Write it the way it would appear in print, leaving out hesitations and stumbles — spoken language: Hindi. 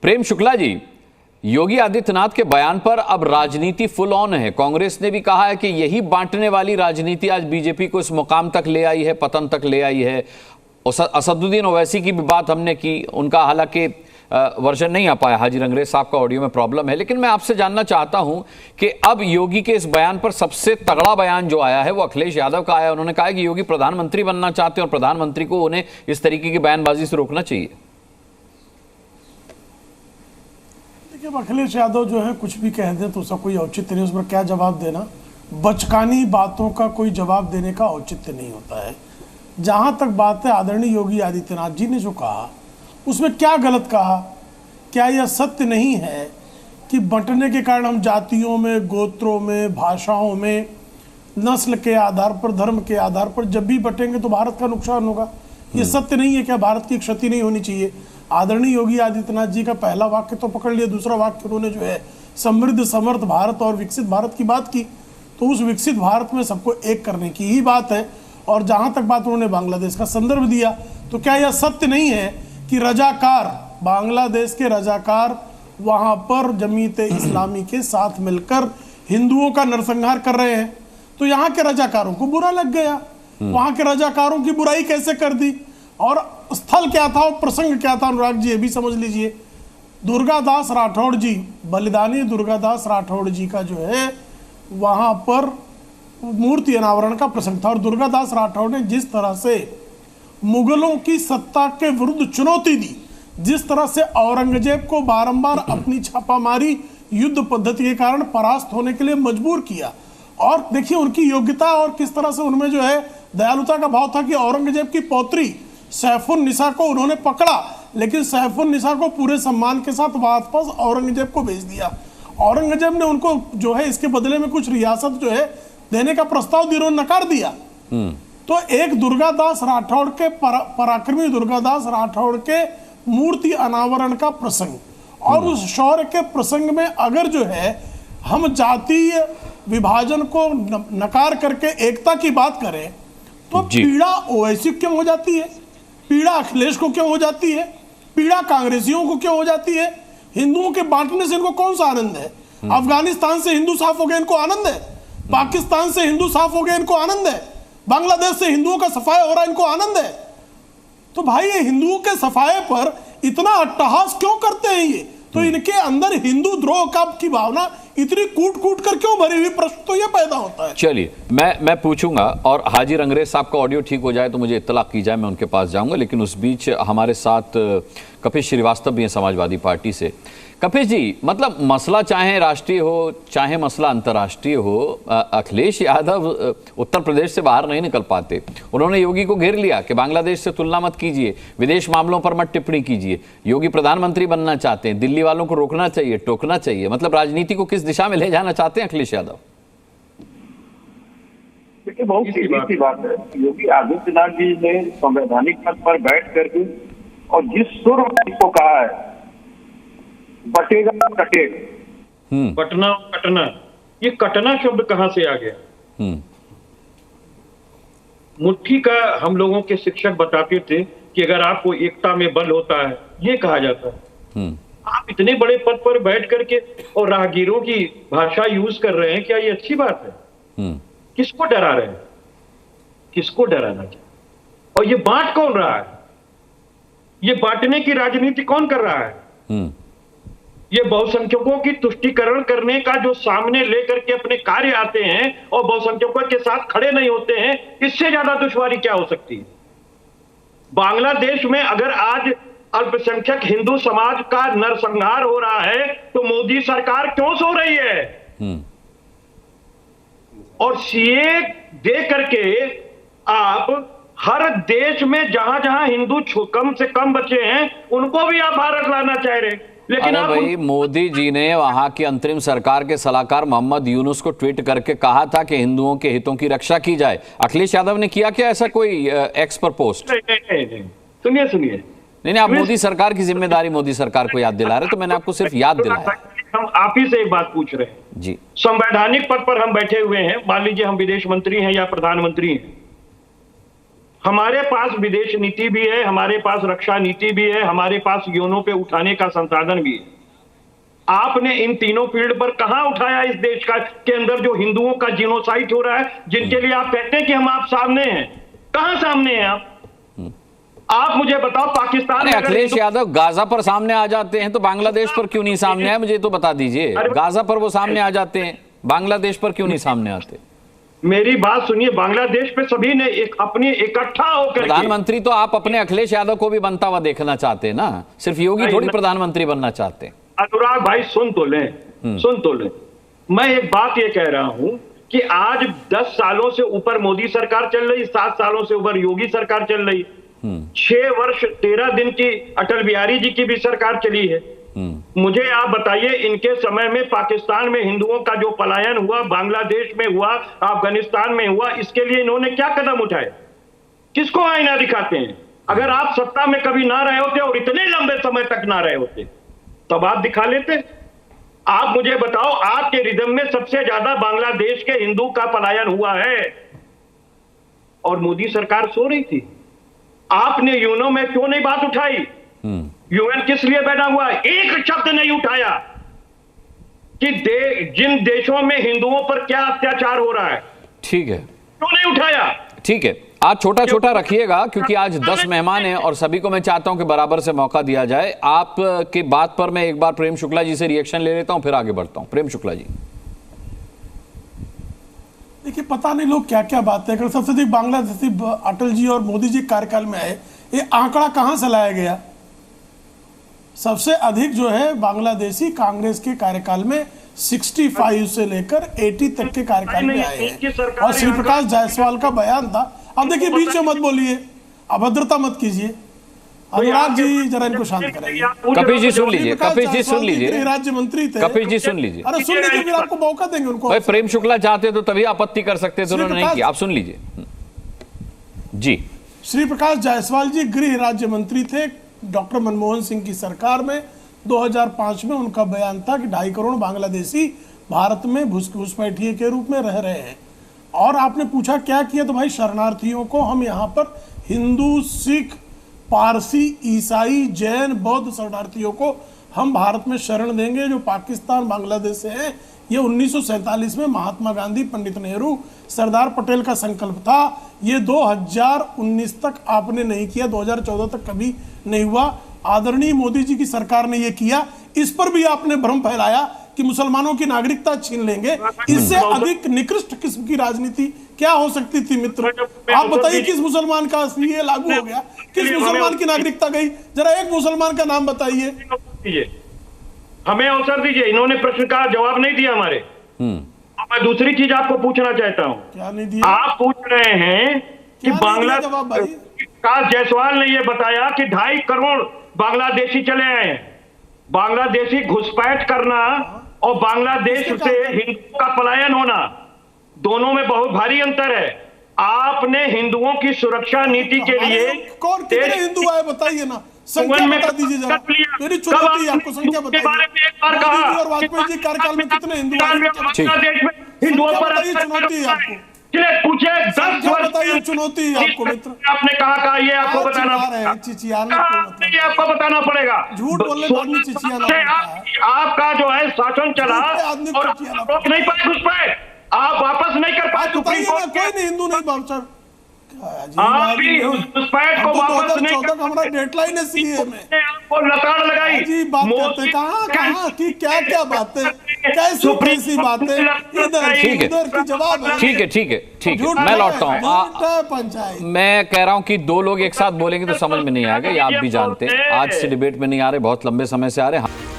प्रेम शुक्ला जी, योगी आदित्यनाथ के बयान पर अब राजनीति फुल ऑन है। कांग्रेस ने भी कहा है कि यही बांटने वाली राजनीति आज बीजेपी को इस मुकाम तक ले आई है, पतन तक ले आई है। असदुद्दीन ओवैसी की भी बात हमने की, उनका हालांकि वर्जन नहीं आ पाया, हाजी रंगरेज साहब का ऑडियो में प्रॉब्लम है। लेकिन मैं आपसे जानना चाहता हूं कि अब योगी के इस बयान पर सबसे तगड़ा बयान जो आया है वो अखिलेश यादव का आया। उन्होंने कहा कि योगी प्रधानमंत्री बनना चाहते हैं और प्रधानमंत्री को उन्हें इस तरीके की बयानबाजी से रोकना चाहिए। देखिए, अखिलेश यादव जो है कुछ भी कह दें तो उसका कोई औचित्य नहीं, उस पर क्या जवाब देना। बचकानी बातों का कोई जवाब देने का औचित्य नहीं होता है। जहां तक बात है आदरणीय योगी आदित्यनाथ जी ने जो कहा उसमें क्या गलत कहा? क्या यह सत्य नहीं है कि बंटने के कारण हम जातियों में, गोत्रों में, भाषाओं में, नस्ल के आधार पर, धर्म के आधार पर जब भी बटेंगे तो भारत का नुकसान होगा? ये सत्य नहीं है क्या? भारत की क्षति नहीं होनी चाहिए? आदरणीय योगी आदित्यनाथ जी का पहला वाक्य तो पकड़ लिया, दूसरा वाक्य उन्होंने जो है समृद्ध समर्थ भारत और विकसित भारत की बात की। तो उस विकसित भारत में सबको एक करने की ही बात है। और जहां तक बात उन्होंने बांग्लादेश का संदर्भ दिया, तो क्या यह सत्य नहीं है कि रजाकार, बांग्लादेश के रजाकार वहां पर जमीयत इस्लामी के साथ मिलकर हिंदुओं का नरसंहार कर रहे हैं? तो यहाँ के रजाकारों को बुरा लग गया। वहां के रजाकारों की बुराई कैसे कर दी? और स्थल क्या था और प्रसंग क्या था? अनुराग जी ये भी समझ लीजिए, दुर्गादास राठौड़ जी, बलिदानी दुर्गादास राठौड़ जी का जो है वहां पर मूर्ति अनावरण का प्रसंग था। और दुर्गादास राठौड़ ने जिस तरह से मुगलों की सत्ता के विरुद्ध चुनौती दी, जिस तरह से औरंगजेब को बारंबार अपनी छापामारी युद्ध पद्धति के कारण परास्त होने के लिए मजबूर किया, और देखिए उनकी योग्यता और किस तरह से उनमें जो है दयालुता का भाव था कि औरंगजेब की पौत्री सैफुन्निसा को उन्होंने पकड़ा, लेकिन सैफुन्निसा को पूरे सम्मान के साथ वापस औरंगजेब को भेज दिया। औरंगजेब ने उनको जो है इसके बदले में कुछ रियासत जो है देने का प्रस्ताव दिया, उन्होंने नकार दिया। तो एक दुर्गादास राठौड़ के पराक्रमी दुर्गादास राठौड़ के मूर्ति अनावरण का प्रसंग और उस शौर्य के प्रसंग में अगर जो है हम जातीय विभाजन को नकार करके एकता की बात करें तो पीड़ा ओवैसी क्यों हो जाती है? पीड़ा अखिलेश को क्यों हो जाती है? पीड़ा कांग्रेसियों को क्यों हो जाती है? हिंदुओं के बांटने से इनको कौन सा आनंद है? अफगानिस्तान से हिंदू साफ हो गए, इनको आनंद है? पाकिस्तान से हिंदू साफ हो गए, इनको आनंद है? बांग्लादेश से हिंदुओं का सफाया हो रहा है, इनको आनंद है? तो भाई ये हिंदुओं के सफाये पर इतना अट्टहास क्यों करते हैं ये? तो इनके अंदर हिंदू द्रोह का की भावना इतनी कूट कूट कर क्यों भरी हुई, प्रश्न तो ये पैदा होता है। चलिए मैं पूछूंगा, और हाजी रंगरेज साहब का ऑडियो ठीक हो जाए तो मुझे इत्तला की जाए, मैं उनके पास जाऊंगा। लेकिन उस बीच हमारे साथ कपिश श्रीवास्तव भी हैं समाजवादी पार्टी से। कपिश जी, मतलब मसला चाहे राष्ट्रीय हो चाहे मसला अंतर्राष्ट्रीय हो, अखिलेश यादव उत्तर प्रदेश से बाहर नहीं निकल पाते। उन्होंने योगी को घेर लिया कि बांग्लादेश से तुलना मत कीजिए, विदेश मामलों पर मत टिप्पणी कीजिए, योगी प्रधानमंत्री बनना चाहते हैं, दिल्ली वालों को रोकना चाहिए, टोकना चाहिए। मतलब राजनीति को किस दिशा में ले जाना चाहते हैं अखिलेश यादव? देखिए, बहुत सीधी सी बात है। योगी आदित्यनाथ जी ने संवैधानिक पद पर बैठ करके और जिस सुर में इसको कहा है, बटेगा कटेगा, बटना कटना, ये कटना शब्द कहां से आ गया? मुट्ठी का हम लोगों के शिक्षक बताते थे कि अगर आपको एकता में बल होता है, ये कहा जाता है। आप इतने बड़े पद पर बैठ करके और राहगीरों की भाषा यूज कर रहे हैं, क्या ये अच्छी बात है? किसको डरा रहे हैं? किसको डराना चाहिए? और ये बांट कौन रहा है? ये बांटने की राजनीति कौन कर रहा है? ये बहुसंख्यकों की तुष्टीकरण करने का जो सामने लेकर के अपने कार्य आते हैं और बहुसंख्यकों के साथ खड़े नहीं होते हैं, इससे ज्यादा दुश्वारी क्या हो सकती है? बांग्लादेश में अगर आज अल्पसंख्यक हिंदू समाज का नरसंहार हो रहा है तो मोदी सरकार क्यों सो रही है? और सीए दे करके आप हर देश में जहां जहां हिंदू कम से कम बचे हैं उनको भी आप भारत लाना चाह रहे हैं। लेकिन अरे भाई, मोदी जी ने वहां की अंतरिम सरकार के सलाहकार मोहम्मद यूनुस को ट्वीट करके कहा था कि हिंदुओं के हितों की रक्षा की जाए। अखिलेश यादव ने किया क्या ऐसा कोई एक्स पर पोस्ट? सुनिए नहीं, आप मोदी सरकार की जिम्मेदारी मोदी सरकार को याद दिला रहे, तो मैंने आपको सिर्फ याद दिलाया। हम आप ही से एक बात पूछ रहे हैं जी। संवैधानिक पद पर हम बैठे हुए हैं, मान लीजिए हम विदेश मंत्री हैं या प्रधानमंत्री हैं, हमारे पास विदेश नीति भी है, हमारे पास रक्षा नीति भी है, हमारे पास योनों पे उठाने का संसाधन भी है। आपने इन तीनों फील्ड पर कहां उठाया इस देश का के अंदर जो हिंदुओं का जीनोसाइड हो रहा है, जिनके लिए आप कहते हैं कि हम आप सामने हैं? कहां सामने हैं आप मुझे बताओ। पाकिस्तान में अखिलेश यादव गाजा पर सामने आ जाते हैं तो बांग्लादेश पर क्यों नहीं सामने आए, मुझे तो बता दीजिए। गाजा पर वो सामने आ जाते हैं, बांग्लादेश पर क्यों नहीं सामने आते? मेरी बात सुनिए, बांग्लादेश पे सभी ने अपनी इकट्ठा होकर, प्रधानमंत्री तो आप अपने अखिलेश यादव को भी बनता हुआ देखना चाहते हैं ना, सिर्फ योगी थोड़ी प्रधानमंत्री बनना चाहते हैं। अनुराग भाई सुन तो लें, मैं एक बात ये कह रहा हूं कि आज 10 सालों से ऊपर मोदी सरकार चल रही, 7 सालों से ऊपर योगी सरकार चल रही, 6 वर्ष 13 दिन की अटल बिहारी जी की भी सरकार चली है। मुझे आप बताइए, इनके समय में पाकिस्तान में हिंदुओं का जो पलायन हुआ, बांग्लादेश में हुआ, अफगानिस्तान में हुआ, इसके लिए इन्होंने क्या कदम उठाए? किसको आईना दिखाते हैं? अगर आप सत्ता में कभी ना रहे होते और इतने लंबे समय तक ना रहे होते तब आप दिखा लेते। आप मुझे बताओ, आपके रिदम में सबसे ज्यादा बांग्लादेश के हिंदू का पलायन हुआ है और मोदी सरकार सो रही थी। आपने यूएनओ में क्यों नहीं बात उठाई? यूएन किस लिए बैठा हुआ है? एक शब्द नहीं उठाया कि जिन देशों में हिंदुओं पर क्या अत्याचार हो रहा है। ठीक है, क्यों नहीं उठाया? ठीक है, आज छोटा छोटा रखिएगा क्योंकि आज 10 मेहमान हैं और सभी को मैं चाहता हूं कि बराबर से मौका दिया जाए। आप के बात पर मैं एक बार प्रेम शुक्ला जी से रिएक्शन ले लेता हूं, फिर आगे बढ़ता हूं। प्रेम शुक्ला जी। देखिए, पता नहीं लोग क्या क्या बातें कर। सबसे अधिक बांग्लादेशी अटल जी और मोदी जी कार्यकाल में आए, ये आंकड़ा कहां से लाया गया? सबसे अधिक जो है बांग्लादेशी कांग्रेस के कार्यकाल में 65 से लेकर 80 तक के कार्यकाल में आए हैं। और श्री प्रकाश जायसवाल का बयान था। अब देखिए, बीच में मत बोलिए, अभद्रता मत कीजिए। अनुराग जी जरा इनको शांत कराइए। कपिल जी सुन लीजिए, कपिल जी सुन लीजिए, राज्य मंत्री थे। कपिल जी सुन लीजिए। अरे सुन लीजिए, फिर आपको मौका देंगे उनको। भाई प्रेम शुक्ला चाहते तो तभी आपत्ति कर सकते थे, उन्होंने नहीं किया। आप सुन लीजिए जी। श्री प्रकाश जायसवाल जी गृह राज्य मंत्री थे डॉक्टर मनमोहन सिंह की सरकार में। 2005 में उनका बयान था कि 2.5 करोड़ बांग्लादेशी भारत में घुसपैठिए के रूप में रह रहे हैं। और आपने पूछा क्या किया, तो भाई शरणार्थियों को हम यहाँ पर हिंदू, सिख, पारसी, ईसाई, जैन, बौद्ध शरणार्थियों को हम भारत में शरण देंगे जो पाकिस्तान, बांग्लादेश से हैं। ये 1947 में महात्मा गांधी, पंडित नेहरू, सरदार पटेल का संकल्प था। ये 2019 तक आपने नहीं किया, 2014 तक कभी नहीं हुआ। आदरणीय मोदी जी की सरकार ने ये किया। इस पर भी आपने भ्रम फैलाया कि मुसलमानों की नागरिकता छीन लेंगे। इससे अधिक निकृष्ट किस्म की राजनीति क्या हो सकती थी मित्र? आप बताइए, किस मुसलमान का ये लागू हो गया? किस मुसलमान की नागरिकता गई? जरा एक मुसलमान का नाम बताइए। हमें अवसर दीजिए। इन्होंने प्रश्न का जवाब नहीं दिया हमारे। मैं दूसरी चीज आपको पूछना चाहता हूँ। क्या नहीं दिया? आप पूछ रहे हैं कि बांग्लादेश, जायसवाल ने यह बताया कि 2.5 करोड़ बांग्लादेशी चले आए हैं। बांग्लादेशी घुसपैठ करना और बांग्लादेश से हिंदुओं का पलायन होना, दोनों में बहुत भारी अंतर है। आपने हिंदुओं की सुरक्षा नीति के लिए कौन कितने हिंदू आए बताइए ना, संख्या बता दीजिए जरा। मेरी चुनौती है आपको, संख्या बताइए। मोदी जी और वाजपेयी जी कार्यकाल में कितने हिंदू आए? हिंदुओं पर चुनौती है आपको, पूछे 10 वर्ष बताइए। चुनौती है आपको मित्र। आपने कहा ये आपको बताना है, चिचियाना ये आपको बताना पड़ेगा। झूठ बोलने पर आदमी चिचियाना। आपका जो है शासन चला और रोक नहीं पाए घुसपैठ, आप वापस नहीं कर पाए सुप्रीम कोर्ट। कोई नहीं हिंदू नहीं बाउंसर, आप भी घुसपैठ को वापस नहीं कर। हमारा डेडलाइन है सीए में, आपको लताड़ लगाई। जी बात करते कहाँ की क्या बातें, कैसी कैसी बातें, इधर की जवाब है। ठीक है, मैं लौटता हूँ। पंचायत मैं कह रहा हूँ कि 2 लोग एक साथ बोलेंगे तो समझ में नहीं आएगा, ये आप भी जानते हैं। आज से डिबेट में नहीं आ रहे, बहुत लंबे समय से आ रहे हैं।